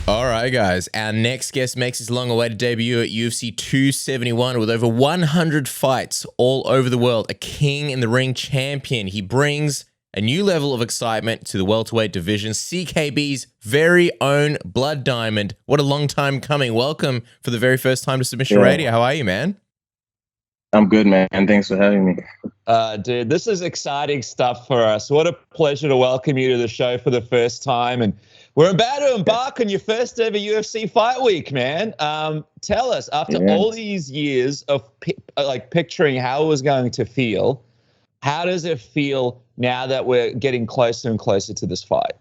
All right, guys. Our next guest makes his long-awaited debut at UFC 271 with over 100 fights all over the world. A king in the ring champion. He brings a new level of excitement to the welterweight division. CKB's very own Blood Diamond. What a long time coming. Welcome for the very first time to Submission Radio. How are you, man? I'm good, man. Thanks for having me. Dude, this is exciting stuff for us. What a pleasure to welcome you to the show for the first time. And we're about to embark on your first ever UFC fight week, man. Tell us, after all these years of picturing how it was going to feel, how does it feel now that we're getting closer and closer to this fight?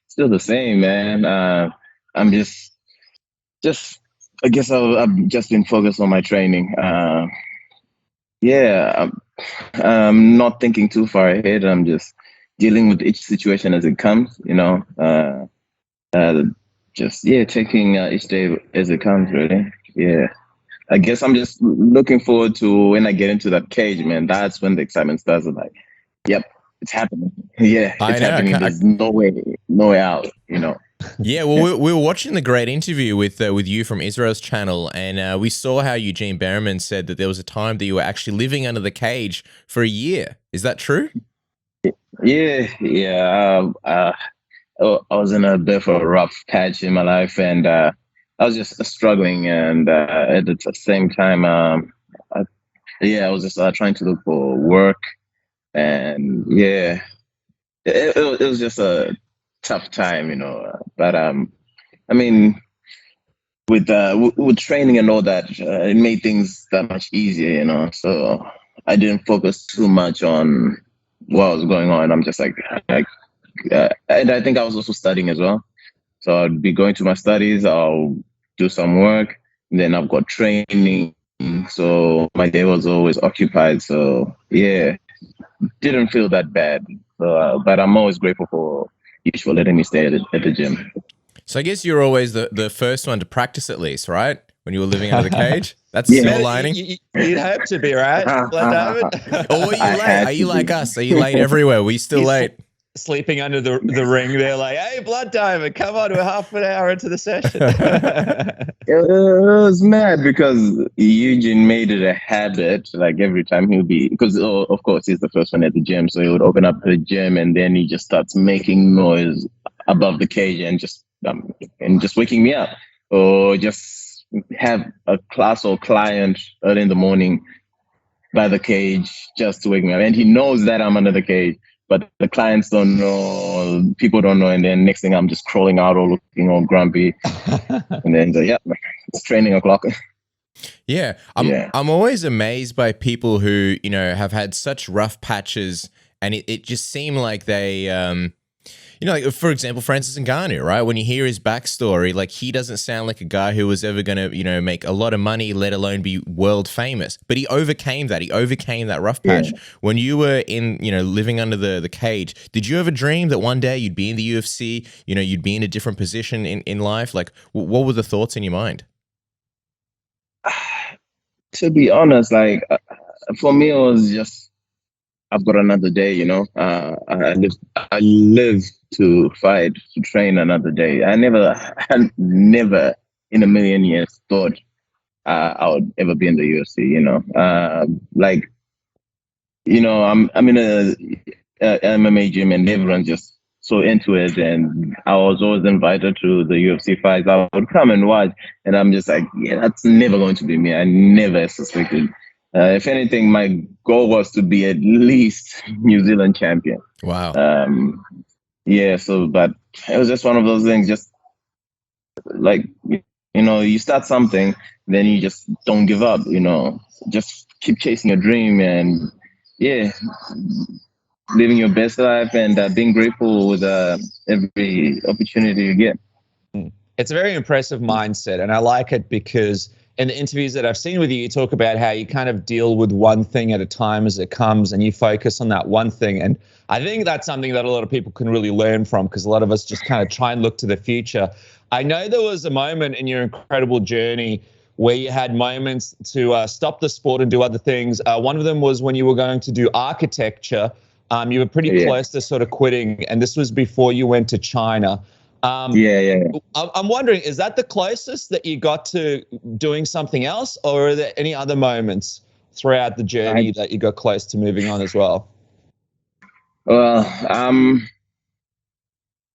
Still the same, man. I'm just I guess I've just been focused on my training. I'm not thinking too far ahead. I'm just dealing with each situation as it comes, taking each day as it comes, really. Yeah. I guess I'm just looking forward to when I get into that cage, man. That's when the excitement starts. I'm like, yep, it's happening. Yeah, it's happening. There's no way out, Yeah, well, we were watching the great interview with you from Israel's channel, and we saw how Eugene Berriman said that there was a time that you were actually living under the cage for a year. Is that true? Yeah. I was in a bit of a rough patch in my life, and I was just struggling. And at the same time, I was just trying to look for work, and it was just a tough time, But I mean, with training and all that, it made things that much easier, So I didn't focus too much on what was going on. I'm just and I think I was also studying as well. So I'd be going to my studies, I'll do some work, and then I've got training. So my day was always occupied. So didn't feel that bad. But I'm always grateful for you for letting me stay at the gym. So I guess you're always the first one to practice, at least, right? When you were living under the cage? That's a silver lining. You'd hope to be, right, Blood Diamond? Or were you late? Are you like us? Are you late everywhere? Were you still late? Sleeping under the ring. They're like, hey, Blood Diamond, come on, we're half an hour into the session. It was mad because Eugene made it a habit, like every time because of course he's the first one at the gym, so he would open up the gym and then he just starts making noise above the cage and just waking me up, or just have a class or client early in the morning by the cage just to wake me up. And he knows that I'm under the cage, but the clients don't know, people don't know, and then next thing I'm just crawling out or looking all grumpy. And then it's training o'clock. Yeah, I'm always amazed by people who, have had such rough patches, and it just seemed like they like, for example, Francis Ngannou, right? When you hear his backstory, like, he doesn't sound like a guy who was ever going to, make a lot of money, let alone be world famous. But he overcame that. He overcame that rough patch. Yeah. When you were living under the cage, did you ever dream that one day you'd be in the UFC, you'd be in a different position in life? Like, what were the thoughts in your mind? To be honest, for me, it was just, I've got another day, I live to fight, to train another day. I never in a million years thought I would ever be in the UFC, I'm in a MMA gym and everyone's just so into it, and I was always invited to the UFC fights. I would come and watch, and I'm just like, that's never going to be me. I never suspected. If anything, my goal was to be at least New Zealand champion. Wow. But it was just one of those things, just like, you start something, then you just don't give up, just keep chasing your dream and, living your best life and being grateful with every opportunity you get. It's a very impressive mindset, and I like it because in the interviews that I've seen with you, you talk about how you kind of deal with one thing at a time as it comes, and you focus on that one thing. And I think that's something that a lot of people can really learn from, because a lot of us just kind of try and look to the future. I know there was a moment in your incredible journey where you had moments to stop the sport and do other things. One of them was when you were going to do architecture. You were pretty close to sort of quitting, and this was before you went to China. I'm wondering, is that the closest that you got to doing something else, or are there any other moments throughout the journey that you got close to moving on as well? Well,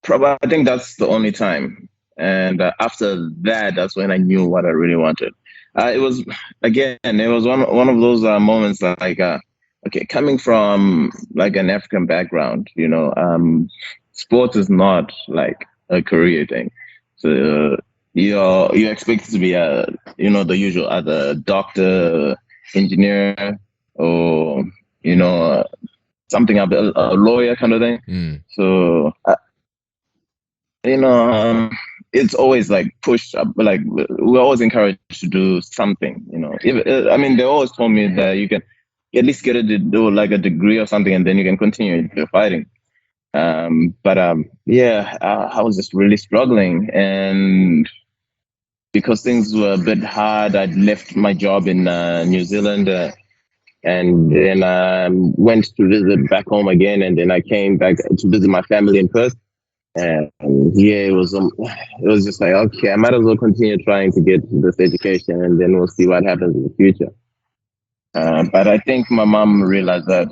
probably I think that's the only time. And after that, that's when I knew what I really wanted. It was one of those moments that, like, okay, coming from like an African background, sports is not like a career thing. So you're expected to be the usual, either doctor, engineer, or something a lawyer kind of thing. So it's always like pushed up, like we're always encouraged to do something. They always told me that you can at least get do like a degree or something, and then you can continue your fighting. I was just really struggling, and because things were a bit hard, I'd left my job in New Zealand, and then went to visit back home again, and then I came back to visit my family in Perth. And it was just like, okay, I might as well continue trying to get this education, and then we'll see what happens in the future. But I think my mom realized that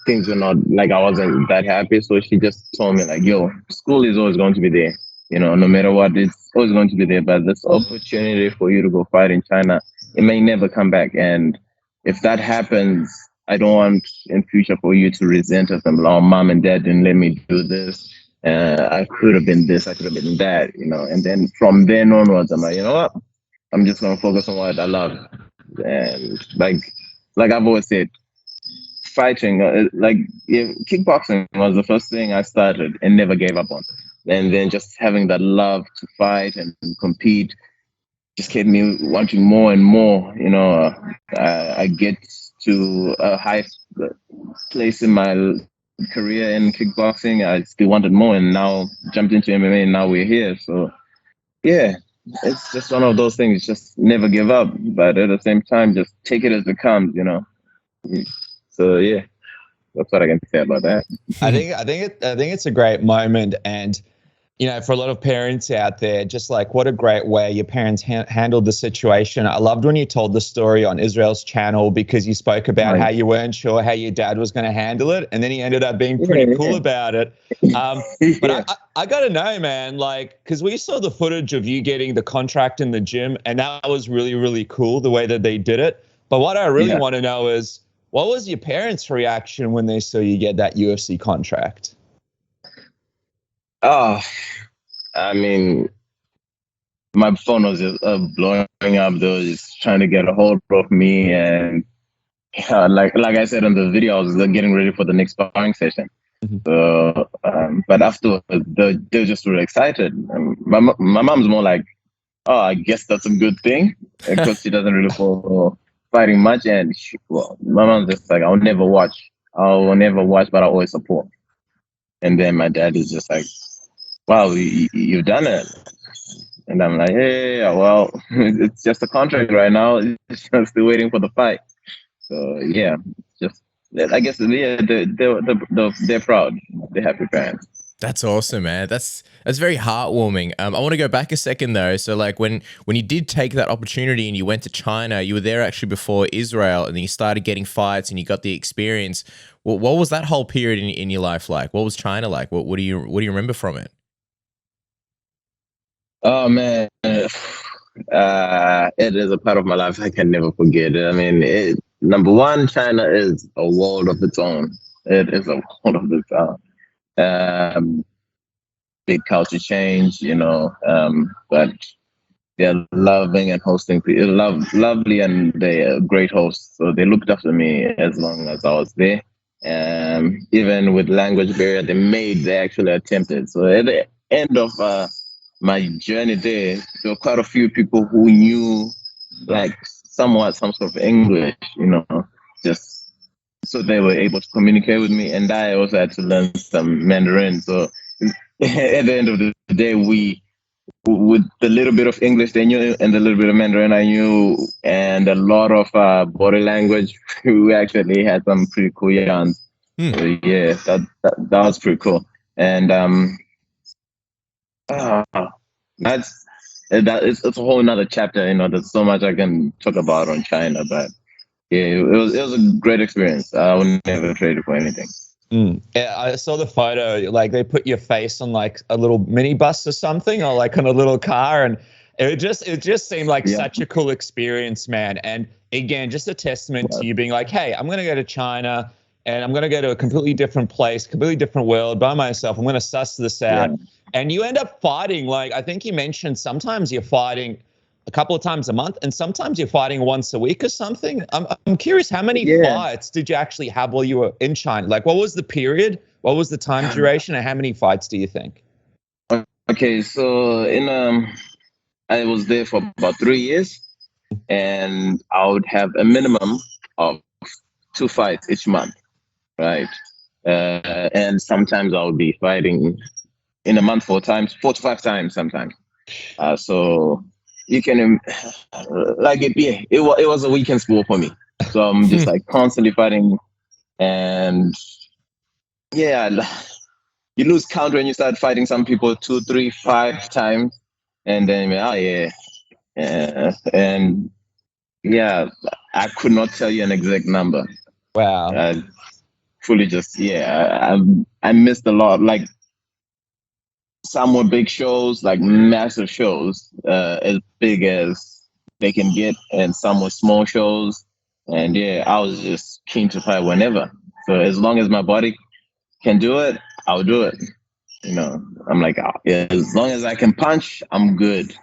things were not, like, I wasn't that happy, so she just told me, like, yo, school is always going to be there, no matter what, it's always going to be there. But this opportunity for you to go fight in China, it may never come back, and if that happens, I don't want in future for you to resent us and, oh, mom and dad didn't let me do this. I could have been this, I could have been that, and then from then onwards, I'm like, you know what? I'm just going to focus on what I love. And like I've always said, fighting, kickboxing was the first thing I started and never gave up on. And then just having that love to fight and compete just kept me wanting more and more. I get to a high place in my career in kickboxing, I still wanted more, and now jumped into MMA, and now we're here. So yeah, it's just one of those things. Just never give up, but at the same time, just take it as it comes. So yeah, that's what I can say about that. I think it's a great moment, and for a lot of parents out there, just like, what a great way your parents handled the situation. I loved when you told the story on Israel's channel, because you spoke about how you weren't sure how your dad was going to handle it, and then he ended up being pretty cool about it. But I got to know, man, like, because we saw the footage of you getting the contract in the gym, and that was really, really cool, the way that they did it. But what I really want to know is, what was your parents' reaction when they saw you get that UFC contract? Oh, I mean, my phone was just blowing up. They were just trying to get a hold of me, and like I said in the video, I was getting ready for the next sparring session. So, but after they were just really excited. My mom's more like, oh, I guess that's a good thing, because she doesn't really follow fighting much, and my mom's just like, I'll never watch, but I'll always support. And then my dad is just like, wow, you've done it. And I'm like, hey, well, it's just a contract right now. It's just still waiting for the fight. So yeah, just, I guess, they're proud. They're happy parents. That's awesome, man. That's very heartwarming. I want to go back a second though. So like when you did take that opportunity and you went to China, you were there actually before Israel, and then you started getting fights and you got the experience. What was that whole period in your life like? What was China like? What do you remember from it? Oh man, it is a part of my life I can never forget. I mean, number one, China is a world of its own. It is a world of its own. Big culture change, but they're loving and hosting people, lovely, and they're great hosts. So they looked after me as long as I was there. Even with language barrier, they actually attempted. So at the end of my journey there were quite a few people who knew, like, somewhat some sort of English, just so they were able to communicate with me. And I also had to learn some Mandarin. So at the end of the day, with the little bit of English they knew and the little bit of Mandarin I knew and a lot of body language, we actually had some pretty cool yarns. Yeah, that was pretty cool. And uh, that's it's a whole nother chapter. There's so much I can talk about on China, but yeah, it was a great experience. I would never trade it for anything. Yeah, I saw the photo. Like they put your face on like a little minibus or something, or like on a little car, and it just seemed like such a cool experience, man. And again, just a testament to you being like, hey, I'm gonna go to China, and I'm gonna go to a completely different place, completely different world by myself. I'm gonna suss this out. Yeah. And you end up fighting. Like I think you mentioned, sometimes you're fighting a couple of times a month, and sometimes you're fighting once a week or something. I'm curious, how many fights did you actually have while you were in China? Like, what was the period? What was the time duration, and how many fights do you think? Okay, so I was there for about 3 years, and I would have a minimum of 2 fights each month, right? And sometimes I would be fighting in a month 4 to 5 times sometimes. So you can like it was a weekend sport for me. So I'm just like constantly fighting, and yeah, you lose count when you start fighting some people 2, 3, 5 times, and then and yeah, I could not tell you an exact number. Wow. I fully just I missed a lot. Like some were big shows, like massive shows, as big as they can get, and some were small shows. And yeah, I was just keen to fight whenever. So as long as my body can do it, I'll do it. I'm like, as long as I can punch, I'm good.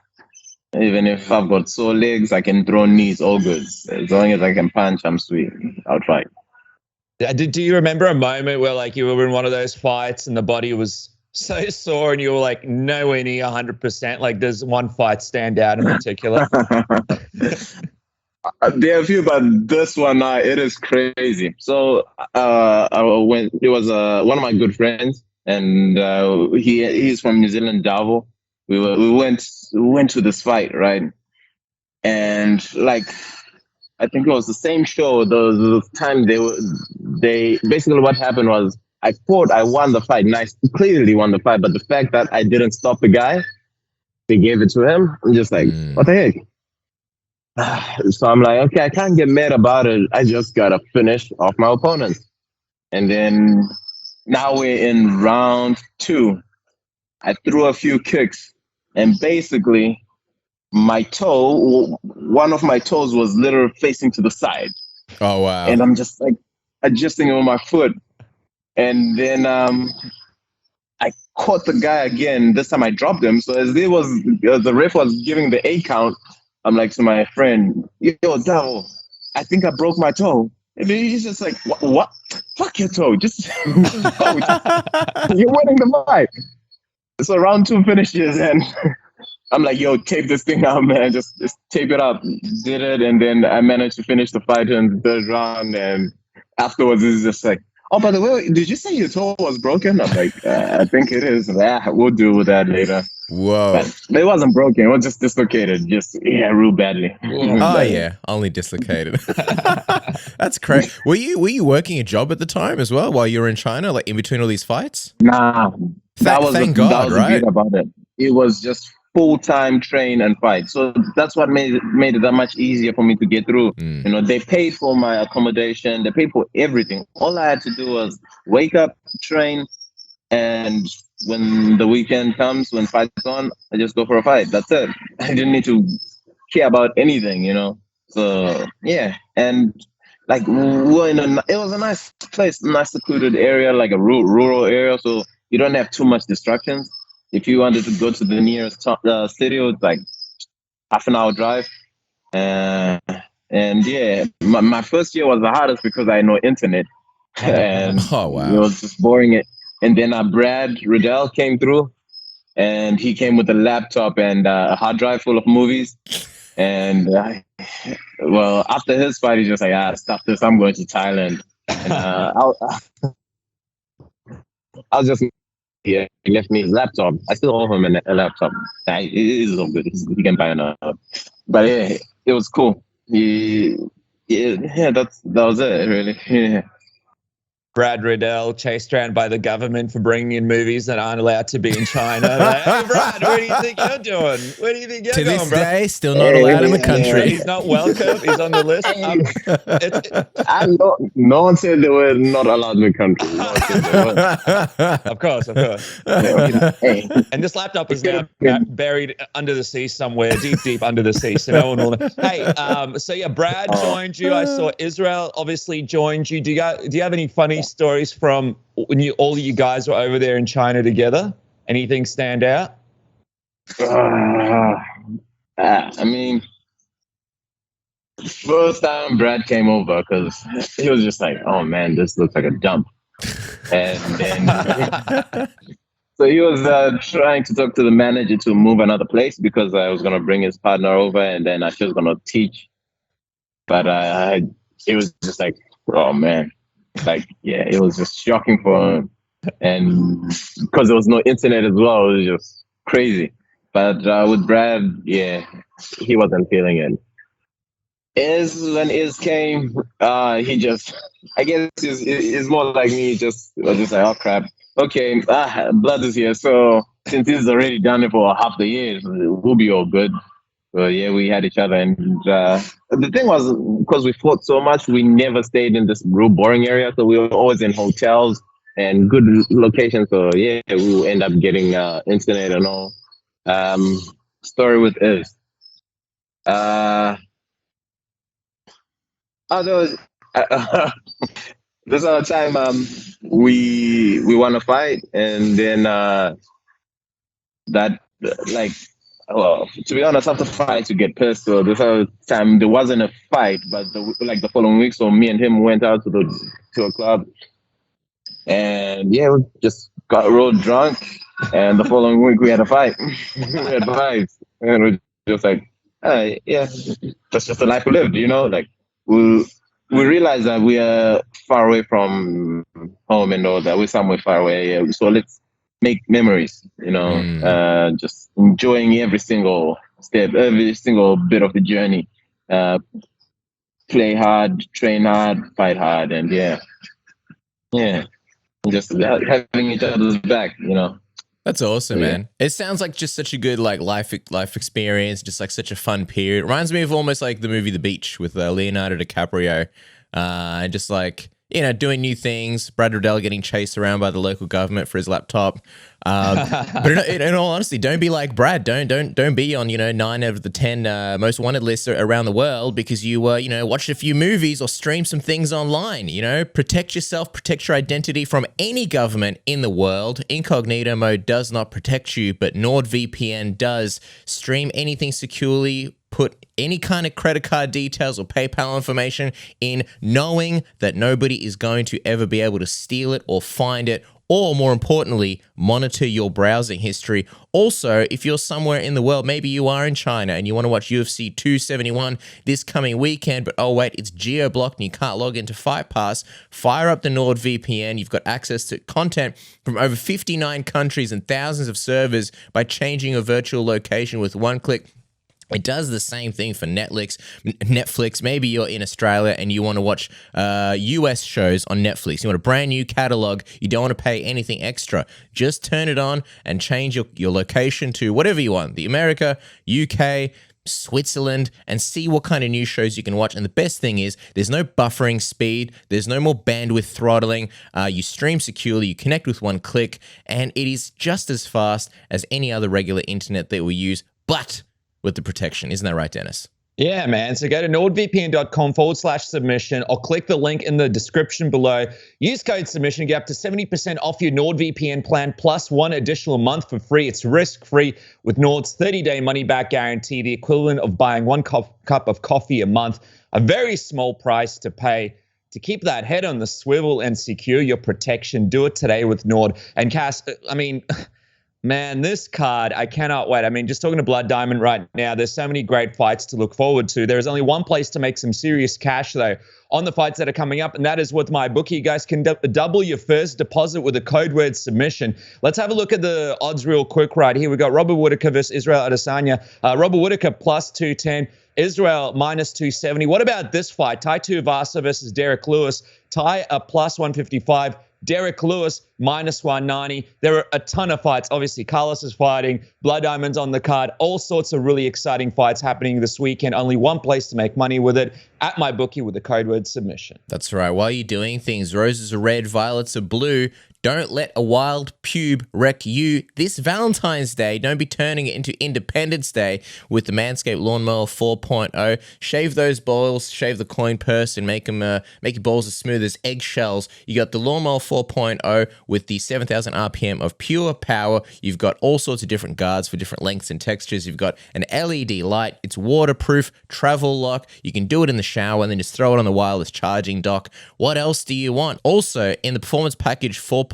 Even if I've got sore legs, I can throw knees, all good. As long as I can punch, I'm sweet. I'll try. Do you remember a moment where like you were in one of those fights and the body was so sore and you were like nowhere near 100%? Like does one fight stand out in particular? There are a few, but this one, it is crazy. So it was one of my good friends, and he's from New Zealand, Davao. We went to this fight, right? And like, I think it was the same show. The time they basically, what happened was I won the fight, nice, clearly won the fight, but the fact that I didn't stop the guy, they gave it to him. I'm just like, what the heck? So I'm like, okay, I can't get mad about it. I just gotta finish off my opponent. And then now we're in round 2. I threw a few kicks, and basically one of my toes was literally facing to the side. Oh wow. And I'm just like adjusting on my foot. And then I caught the guy again. This time I dropped him. So as the ref was giving the 8 count, I'm like to my friend, yo, Davo, I think I broke my toe. And he's just like, what? Fuck your toe. Just you're winning the fight. So round 2 finishes, and I'm like, yo, tape this thing out, man. Just tape it up. Did it, and then I managed to finish the fight in the 3rd round. And afterwards, it's just like, oh, by the way, did you say your toe was broken? I'm like, I think it is. We'll deal with that later. Whoa. But it wasn't broken. It was just dislocated. Real badly. Oh, yeah. Only dislocated. That's crazy. Were you working a job at the time as well while you were in China, like in between all these fights? Nah. Thank God, that was right? the beauty about it. It was just full-time train and fight. So that's what made it that much easier for me to get through. They paid for my accommodation. They paid for everything. All I had to do was wake up, train, and when the weekend comes, when fight's on, I just go for a fight. That's it. I didn't need to care about anything, So yeah, and like it was a nice place, nice secluded area, like a rural area, so you don't have too much distractions. If you wanted to go to the nearest city, it's like half an hour drive. And yeah, my first year was the hardest because I had no internet, and Oh wow. it was just boring. And then Brad Riddell came through, and he came with a laptop and a hard drive full of movies. And well, after his fight, he's just like, stop this, I'm going to Thailand. And I was just here. He left me his laptop. I still owe him a laptop. It is so good. He can buy another. But yeah, it was cool. That was it, really. Yeah. Brad Riddell chased around by the government for bringing in movies that aren't allowed to be in China. Like, hey, Brad, where do you think you're doing? Where do you think you're going, bro? To this day, still not allowed in the country. He's not welcome. He's on the list. No one said they were not allowed in the country. No one said they were. Of course. And this laptop is now buried under the sea somewhere, deep under the sea, so no one will know. Hey, so yeah, Brad joined you. I saw Israel obviously joined you. Do you have any funny stories from when all of you guys were over there in China together? Anything stand out? I mean, first time Brad came over, because he was just like, "Oh man, this looks like a dump," and then so he was trying to talk to the manager to move another place because I was gonna bring his partner over, and then she was gonna teach. But it was just like, oh man. Like, yeah, it was just shocking for him. And because there was no internet as well, it was just crazy. But with Brad, yeah, he wasn't feeling it. When Iz came, he just, I guess he's more like me, was just like, oh crap. Okay, Blood is here. So since he's already done it for half the year, we'll be all good. So yeah, we had each other, and the thing was, because we fought so much, we never stayed in this real boring area. So we were always in hotels and good locations. So yeah, we will end up getting internet and all. Story with Iz. There was this other time we won a fight, and then that like. Well, to be honest, after fight you get pissed. So this other time there wasn't a fight, but the following week, so me and him went out to a club, and yeah, we just got real drunk. And the following week we had a fight. We had fights, and we're just like, yeah, that's just the life we lived, Like we realized that we are far away from home and all that. We're somewhere far away, so let's make memories, just enjoying every single step, every single bit of the journey. Play hard, train hard, fight hard, and yeah, just having each other's back, That's awesome, man. It sounds like just such a good life experience, just like such a fun period. It reminds me of almost like the movie The Beach with Leonardo DiCaprio, just like, doing new things. Brad Riddell getting chased around by the local government for his laptop. But in all honesty, don't be like Brad. Don't be on 9 out of the 10 most wanted lists around the world because you watched a few movies or streamed some things online. Protect yourself, protect your identity from any government in the world. Incognito mode does not protect you, but NordVPN does. Stream anything securely. Put any kind of credit card details or PayPal information in, knowing that nobody is going to ever be able to steal it or find it, or more importantly, monitor your browsing history. Also, if you're somewhere in the world, maybe you are in China and you want to watch UFC 271 this coming weekend, but oh wait, it's geo-blocked and you can't log into Fight Pass, fire up the NordVPN. You've got access to content from over 59 countries and thousands of servers by changing a virtual location with one click. It does the same thing for Netflix. Maybe you're in Australia and you want to watch US shows on Netflix. You want a brand new catalog. You don't want to pay anything extra. Just turn it on and change your location to whatever you want. The America, UK, Switzerland, and see what kind of new shows you can watch. And the best thing is there's no buffering speed. There's no more bandwidth throttling. You stream securely. You connect with one click. And it is just as fast as any other regular internet that we use. But with the protection. Isn't that right, Dennis? Yeah, man. So go to nordvpn.com/submission or click the link in the description below. Use code submission, get up to 70% off your NordVPN plan plus 1 additional month for free. It's risk-free with Nord's 30-day money-back guarantee, the equivalent of buying 1 cup of coffee a month. A very small price to pay to keep that head on the swivel and secure your protection. Do it today with Nord. And Cass, man, this card, I cannot wait. Just talking to Blood Diamond right now, there's so many great fights to look forward to. There is only one place to make some serious cash, though, on the fights that are coming up, and that is with my bookie. You guys can double your first deposit with a code word submission. Let's have a look at the odds real quick right here. We got Robert Whittaker versus Israel Adesanya. Robert Whittaker plus 210. Israel minus 270. What about this fight? Tai Tuivasa versus Derek Lewis. Tai a plus 155. Derek Lewis, minus 190. There are a ton of fights. Obviously, Carlos is fighting. Blood Diamond's on the card. All sorts of really exciting fights happening this weekend. Only one place to make money with it, at MyBookie with the code word submission. That's right. While you're doing things, roses are red, violets are blue. Don't let a wild pube wreck you. This Valentine's Day, don't be turning it into Independence Day with the Manscaped Lawnmower 4.0. Shave those balls, shave the coin purse, and make your balls as smooth as eggshells. You got the Lawnmower 4.0 with the 7,000 RPM of pure power. You've got all sorts of different guards for different lengths and textures. You've got an LED light. It's waterproof, travel lock. You can do it in the shower and then just throw it on the wireless charging dock. What else do you want? Also, in the Performance Package 4.0,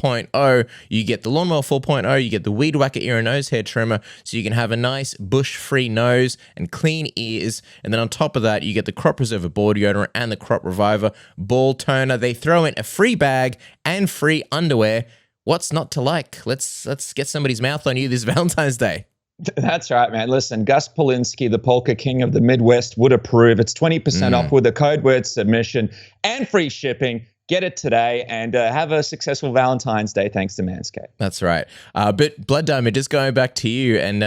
you get the Lawnmower 4.0, you get the Weed Whacker ear and nose hair trimmer, so you can have a nice bush-free nose and clean ears. And then on top of that, you get the Crop Preserver ball deodorant and the Crop Reviver ball toner. They throw in a free bag and free underwear. What's not to like? Let's get somebody's mouth on you this Valentine's Day. That's right, man. Listen, Gus Polinsky, the polka king of the Midwest, would approve. It's 20% off with the code word submission and free shipping. Get it today and have a successful Valentine's Day thanks to Manscaped. That's right. But Blood Diamond, just going back to you and,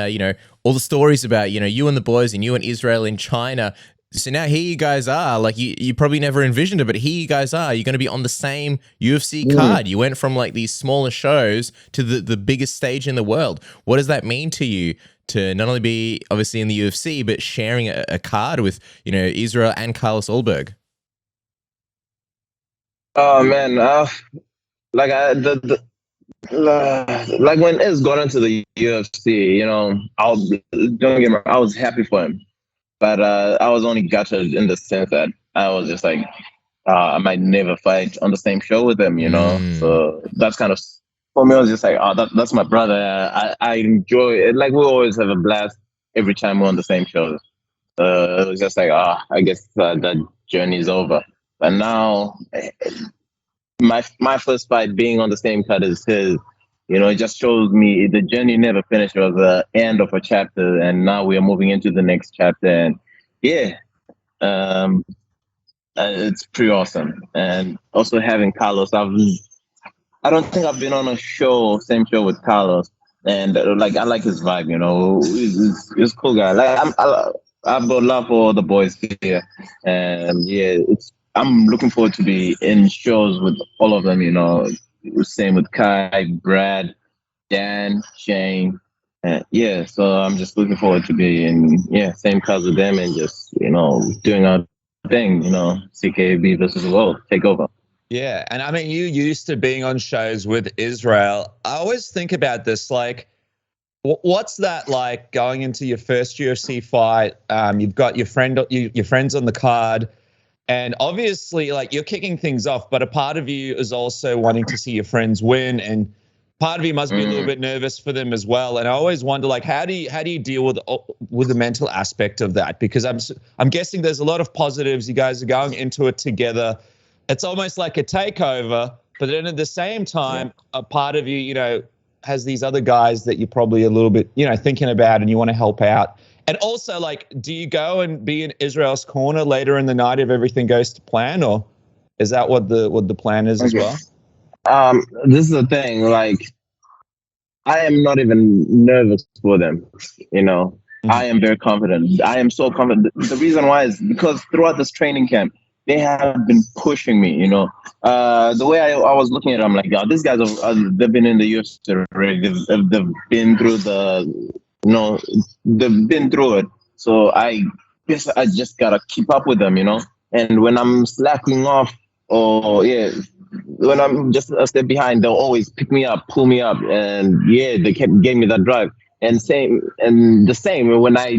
all the stories about, you and the boys and you and Israel in China. So now here you guys are, like you probably never envisioned it, but here you guys are. You're going to be on the same UFC card. You went from like these smaller shows to the biggest stage in the world. What does that mean to you to not only be obviously in the UFC, but sharing a card with, Israel and Carlos Ulberg? Oh man, like like when Iz got into the UFC, don't get me wrong, I was happy for him, but I was only gutted in the sense that I was just like, I might never fight on the same show with him, So that's kind of, for me, I was just like, that's my brother. I enjoy it. Like, we always have a blast every time we're on the same show. It was just like, I guess that journey's over. But now, my first fight being on the same card as his, it just shows me the journey never finished. It was the end of a chapter, and now we are moving into the next chapter. And it's pretty awesome. And also having Carlos, I don't think I've been on same show with Carlos, and I like his vibe. He's a cool guy. Like I've got love for all the boys here, and I'm looking forward to be in shows with all of them, Same with Kai, Brad, Dan, Shane. So I'm just looking forward to be in, same cars with them and just, doing our thing, CKB versus the world, take over. Yeah, and I mean, you used to being on shows with Israel. I always think about this, like, what's that like going into your first UFC fight? You've got your friends on the card. And obviously, like, you're kicking things off, but a part of you is also wanting to see your friends win, and part of you must be a little bit nervous for them as well. And I always wonder, like, how do you deal with the mental aspect of that? Because I'm guessing there's a lot of positives. You guys are going into it together. It's almost like a takeover, but then at the same time, a part of you, has these other guys that you're probably a little bit, thinking about, and you want to help out. And also, like, do you go and be in Israel's corner later in the night if everything goes to plan, or is that what the plan is as well? This is the thing. Like, I am not even nervous for them. I am very confident. I am so confident. The reason why is because throughout this training camp, they have been pushing me. The way I was looking at it, I'm like, these guys they've been in the UFC already. They've been through they've been through it. So I guess I just gotta keep up with them, And when I'm slacking off, when I'm just a step behind, they'll always pick me up, pull me up, and they gave me that drive. And the same when I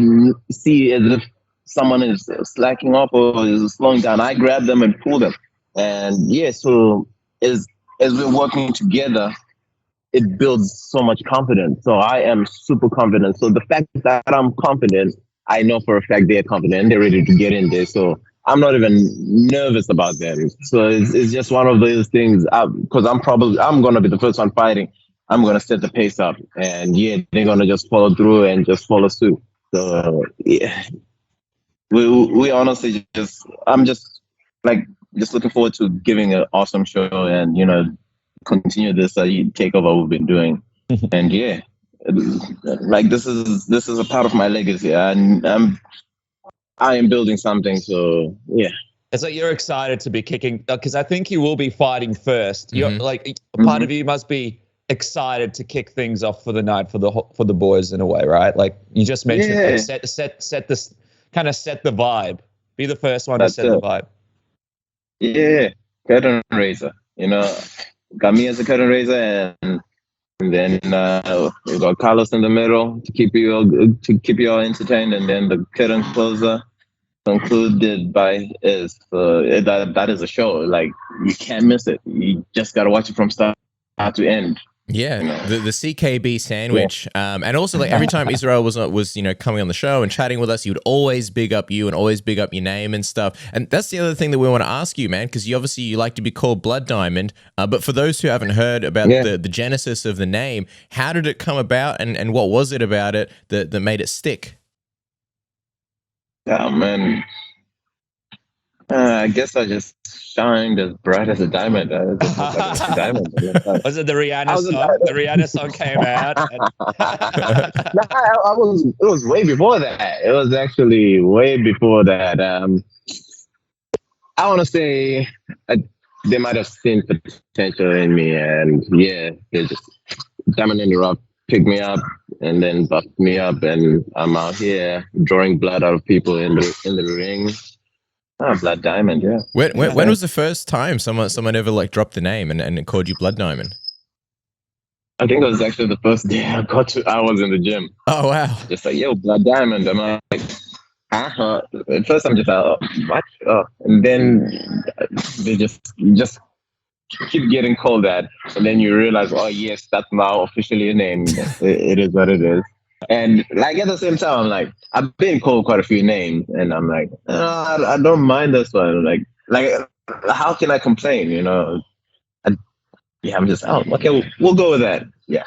see as if someone is slacking off or is slowing down, I grab them and pull them. And so as we're working together, it builds so much confidence. So I am super confident. So the fact that I'm confident, I know for a fact they're confident and they're ready to get in there. So I'm not even nervous about that. So it's just one of those things, because I'm going to be the first one fighting. I'm going to set the pace up, and they're going to just follow through and just follow suit. So we honestly I'm just like, just looking forward to giving an awesome show and, continue this takeover we've been doing. And yeah, like this is a part of my legacy, and I am building something. So yeah. It's like you're excited to be kicking, because I think you will be fighting first. You're like, a part of you must be excited to kick things off for the night for the boys in a way, right? Like you just mentioned, like set this kind of set the vibe. Be the first one to set the vibe. Yeah, curtain raiser. Got me as a curtain raiser, and then we got Carlos in the middle to keep you all entertained, and then the curtain closer concluded by that is a show. Like you can't miss it. You just gotta watch it from start to end. Yeah, the CKB sandwich, and also like every time Israel was coming on the show and chatting with us, he would always big up you and always big up your name and stuff. And that's the other thing that we want to ask you, man, because you like to be called Blood Diamond. But for those who haven't heard about the genesis of the name, how did it come about, and what was it about it that made it stick? Oh man, I guess I just shined as bright as a diamond. Was it the Rihanna song? The Rihanna song came out. It was way before that. It was actually way before that. I want to say they might have seen potential in me, and yeah, they just Diamond in the Rough picked me up and then buffed me up, and I'm out here drawing blood out of people in the ring. Blood Diamond, yeah. When was the first time someone ever like dropped the name and called you Blood Diamond? I think it was actually the first day I was in the gym. Oh wow! Just like, yo, Blood Diamond. I'm like, huh? At first I'm just like, oh, what? Oh. And then they just keep getting called that, and then you realize, oh yes, that's now officially a name. It is what it is. And like at the same time, I'm like, I've been called quite a few names, and I'm like, I don't mind this one. Like, how can I complain? I'm just, okay, we'll go with that. Yeah,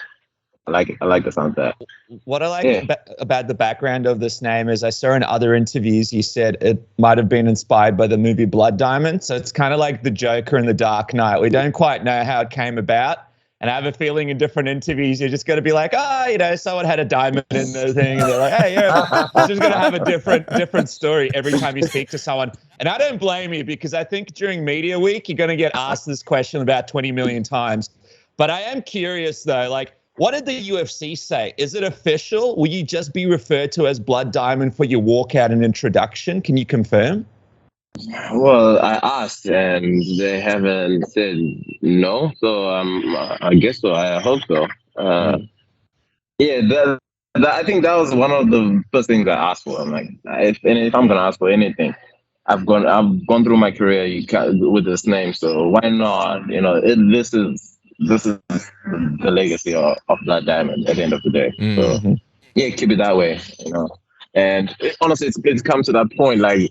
I like the sound of that. What I like about the background of this name is I saw in other interviews you said it might have been inspired by the movie Blood Diamond. So it's kind of like the Joker in The Dark Knight. We don't quite know how it came about. And I have a feeling in different interviews, you're just going to be like, someone had a diamond in the thing. And they're like, hey, it's just going to have a different story every time you speak to someone. And I don't blame you, because I think during Media Week, you're going to get asked this question about 20 million times. But I am curious, though, like, what did the UFC say? Is it official? Will you just be referred to as Blood Diamond for your walkout and introduction? Can you confirm? Well, I asked, and they haven't said no. So I guess so. I hope so. Yeah, I think that was one of the first things I asked for. I'm like, if I'm gonna ask for anything, I've gone through my career with this name, so why not? This is the legacy of Blood Diamond at the end of the day. So yeah, keep it that way. And honestly, it's come to that point, like.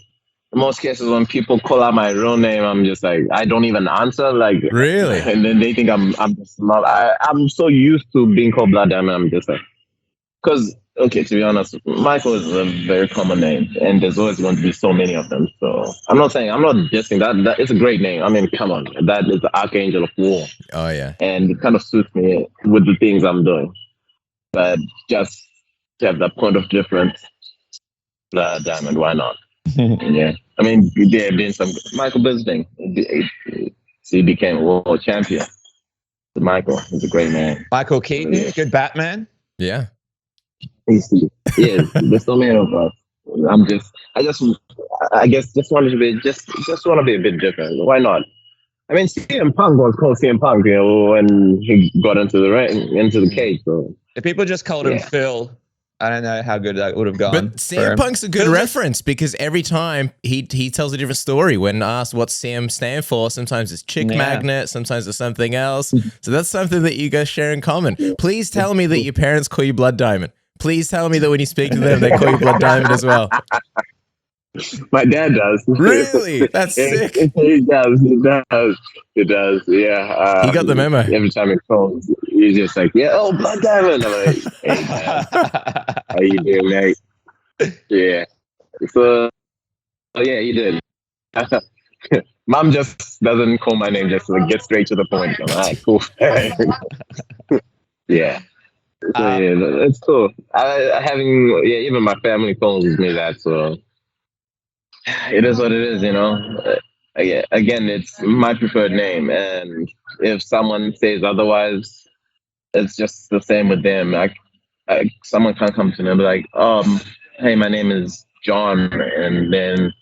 In most cases, when people call out my real name, I'm just like, I don't even answer. Like, really? And then they think I'm just not. I'm so used to being called Blood Diamond. I'm just like, because to be honest, Michael is a very common name, and there's always going to be so many of them. So I'm not dissing that. It's a great name. I mean, come on, that is the Archangel of War. Oh yeah. And it kind of suits me with the things I'm doing, but just to have that point of difference, Blood Diamond. Why not? Yeah, I mean, there have been some Michael Bisping. He became a world champion. Michael is a great man. Michael Keaton, good Batman. Yeah. There's so many of us. I guess just want to be want to be a bit different. Why not? I mean, CM Punk was called CM Punk, when he got into the ring, into the cage. So if people just called him Phil, I don't know how good that would have gone. But CM Punk's a good reference, because every time he tells a different story when asked what CM stand for. Sometimes it's chick magnet, sometimes it's something else. So that's something that you guys share in common. Please tell me that your parents call you Blood Diamond. Please tell me that when you speak to them, they call you Blood Diamond as well. My dad does. Really? That's sick. He does. Yeah. He got the memo. Every time he calls, he's just like, Blood Diamond. I'm like, hey, man. How you doing, mate? Yeah. So, yeah, he did. Mom just doesn't call my name, just like get straight to the point. I'm like, all right, cool. Yeah. So yeah, it's cool. Even my family calls me that, so it is what it is, you know. Again, it's my preferred name, and if someone says otherwise, it's just the same with them. Someone can't come to me and be like, hey, my name is John, and then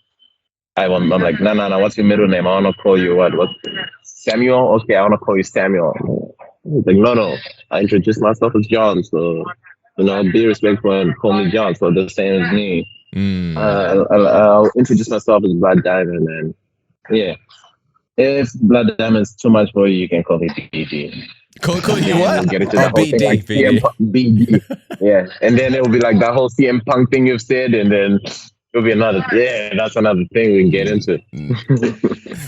I'm like, no, what's your middle name? I want to call you what? Samuel? Okay, I want to call you Samuel. He's like, no, I introduced myself as John, so be respectful and call me John. So the same as me. I'll introduce myself as Blood Diamond, and yeah, if Blood Diamond is too much for you, you can call me BD. Call you what? We'll get into that whole BD, thing, like BD. BD. Yeah, and then it'll be like that whole CM Punk thing you've said, and then it'll be another. Yeah, that's another thing we can get into.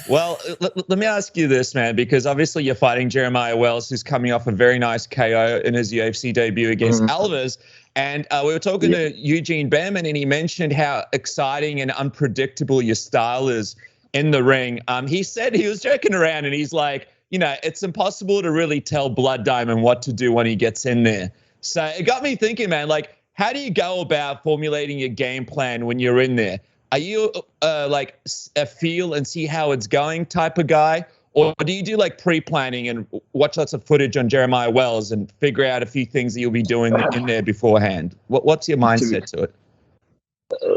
Well, let me ask you this, man, because obviously you're fighting Jeremiah Wells, who's coming off a very nice KO in his UFC debut against Alvarez. And we were talking to Eugene Behrman, and he mentioned how exciting and unpredictable your style is in the ring. He said he was joking around, and he's like, it's impossible to really tell Blood Diamond what to do when he gets in there. So it got me thinking, man, like, how do you go about formulating your game plan when you're in there? Are you like a feel and see how it's going type of guy? Or do you do like pre-planning and watch lots of footage on Jeremiah Wells and figure out a few things that you'll be doing in there beforehand? What's your mindset to it?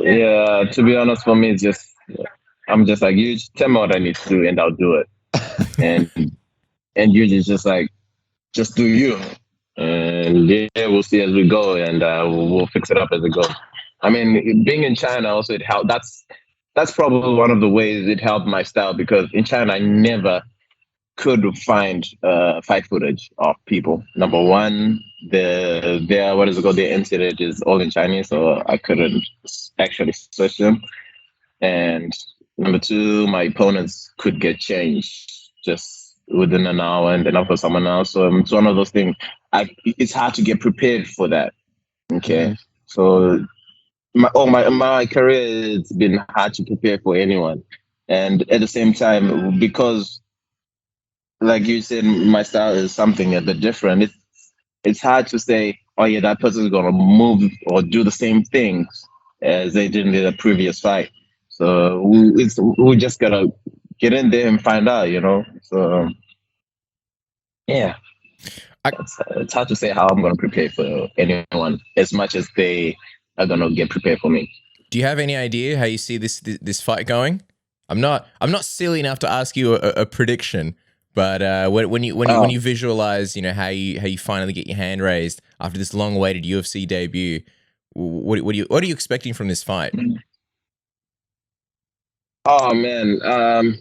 Yeah, to be honest, for me, I'm just like, you just tell me what I need to do and I'll do it. and you just like, just do you. And yeah, we'll see as we go, and we'll fix it up as it goes. I mean, being in China also, it helped. That's probably one of the ways it helped my style, because in China I never could find fight footage of people. Number one, their internet is all in Chinese, so I couldn't actually search them. And number two, my opponents could get changed just within an hour, and then after someone else. So it's one of those things. It's hard to get prepared for that. Okay, so my career, it's been hard to prepare for anyone, and at the same time, because like you said, my style is something a bit different. It's hard to say, oh yeah, that person's gonna move or do the same things as they did in the previous fight. So we just gotta get in there and find out, So yeah, it's hard to say how I'm gonna prepare for anyone as much as they are gonna get prepared for me. Do you have any idea how you see this fight going? I'm not silly enough to ask you a prediction, but when you visualize, how you finally get your hand raised after this long-awaited UFC debut, what are you expecting from this fight? Oh man,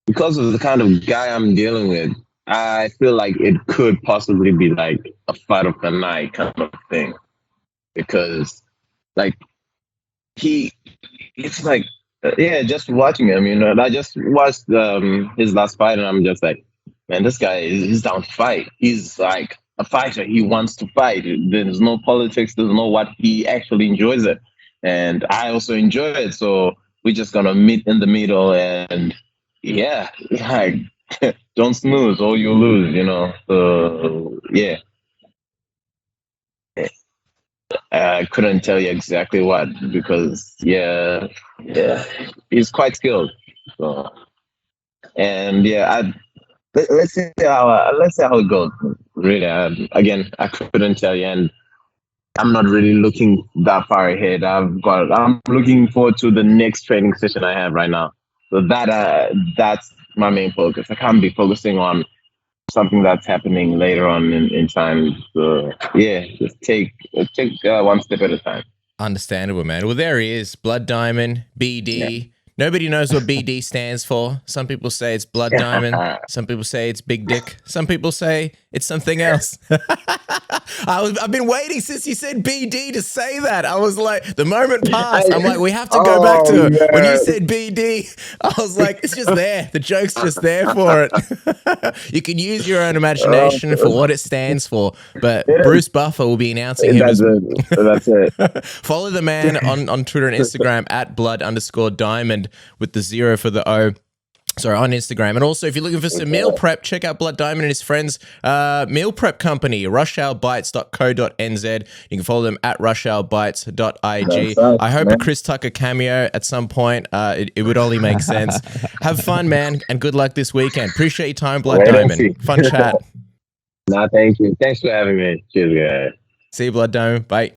because of the kind of guy I'm dealing with, I feel like it could possibly be like a fight of the night kind of thing, because like it's like just watching him, I just watched his last fight, and I'm just like, man, this guy is down to fight. He's like a fighter. He wants to fight. There's no politics. There's no what. He actually enjoys it, and I also enjoy it. So we're just gonna meet in the middle, and yeah, like don't snooze or you lose. So yeah. I couldn't tell you exactly what, because yeah, he's quite skilled. So, and yeah, let's see how it goes. Really, again, I couldn't tell you, and I'm not really looking that far ahead. I'm looking forward to the next training session I have right now. So that's my main focus. I can't be focusing on something that's happening later on in time. So yeah, just take one step at a time. Understandable, man. Well, there he is, Blood Diamond, BD. Yeah. Nobody knows what BD stands for. Some people say it's Blood Diamond. Some people say it's Big Dick. Some people say it's something else. I've been waiting since you said BD to say that. I was like, the moment passed. I'm like, we have to go back to it. Man. When you said BD, I was like, it's just there. The joke's just there for it. You can use your own imagination for what it stands for. But Bruce Buffer will be announcing him. That's it. Follow the man on Twitter and Instagram at @blood_diamond with the 0 for the O. Sorry, on Instagram. And also, if you're looking for some meal prep, check out Blood Diamond and his friends' meal prep company, rushhourbites.co.nz. You can follow them at rushhourbites.ig. I hope a Chris Tucker cameo at some point. It would only make sense. Have fun, man, and good luck this weekend. Appreciate your time, Blood Diamond. Fun chat. Thank you. Thanks for having me. Cheers, guys. See you, Blood Diamond. Bye.